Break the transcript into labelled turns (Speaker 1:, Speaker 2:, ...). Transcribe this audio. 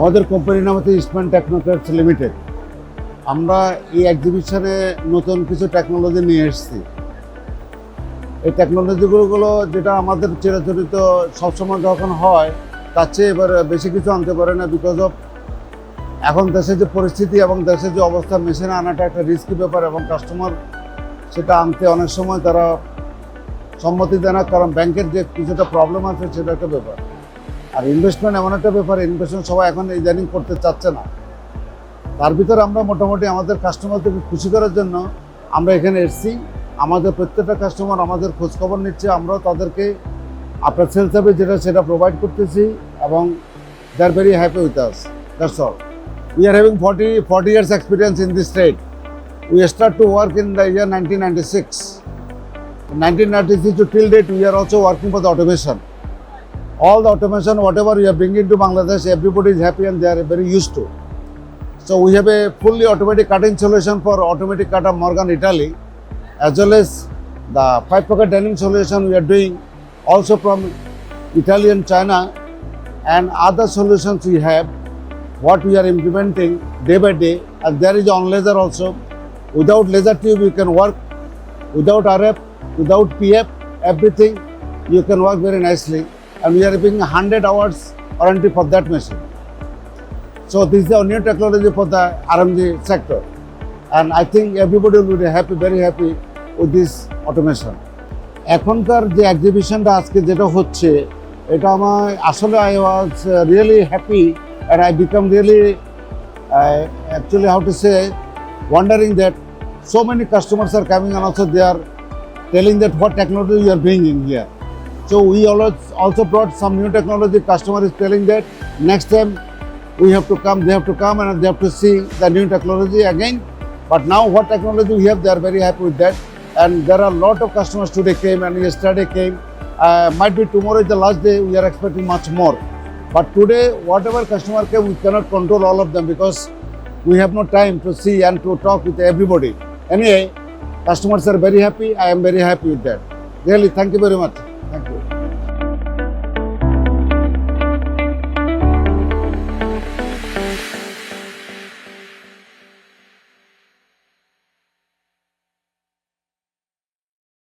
Speaker 1: আমাদের কোম্পানির নাম হচ্ছে ইস্টম্যান টেকনোক্রাফটস লিমিটেড। আমরা এই এক্সিবিশনে নতুন কিছু টেকনোলজি নিয়ে এসেছি। এই টেকনোলজিগুলো যেটা আমাদের চিরাচরিত সবসময় যখন হয় তার চেয়ে এবার বেশি কিছু আনতে পারে না, বিকজ অফ এখন দেশের যে পরিস্থিতি এবং দেশের যে অবস্থা, মেশিনে আনাটা একটা রিস্কি ব্যাপার এবং কাস্টমার সেটা আনতে অনেক সময় তারা সম্মতি দেয় না, কারণ ব্যাংকের যে কিছুটা প্রবলেম আছে সেটা একটা ব্যাপার। আর ইনভেস্টমেন্ট এমন একটা ব্যাপার, ইনভেস্টমেন্ট সবাই এখন ইদানিং করতে চাচ্ছে না। তার ভিতরে আমরা মোটামুটি আমাদের কাস্টমারদেরকে খুশি করার জন্য আমরা এখানে এসেছি। আমাদের প্রত্যেকটা কাস্টমার আমাদের খোঁজখবর নিচ্ছে, আমরাও তাদেরকে আপনার সেলস সার্ভিস যেটা সেটা প্রোভাইড করতেছি এবং they are very happy with us. That's all. We are having 40 years experience in this trade. We start to work in the year 1996. In 1996 to till date, we are also working for the automation. All the automation, whatever we are bringing to Bangladesh, everybody is happy and they are very used to. So we have a fully automatic cutting solution for automatic cutter Morgan Italy, as well as the 5-pocket denim solution we are doing also from Italy and China, and other solutions we have what we are implementing day by day. And there is on laser also. Without laser tube you can work, without RF, without PF, everything you can work very nicely, and we are giving 100 hours warranty for that machine. So this is our new technology for the RMG sector, and I think everybody will be happy, very happy with this automation. এখনকার যে এক্সিবিশনটা আজকে যেটা হচ্ছে, এটা আমার আসলে I was really happy. And I become really, actually how to say, wondering that so many customers are coming and also they are telling that what technology you are bringing here. So we also brought some new technology. Customer is telling that next time we have to come, they have to come and they have to see the new technology again. But now what technology we have, they are very happy with that. And there are a lot of customers today came and yesterday came. Might be tomorrow is the last day, we are expecting much more. But today, whatever customer came, we cannot control all of them because we have no time to see and to talk with everybody. Anyway, customers are very happy. I am very happy with that. Really, thank you very much.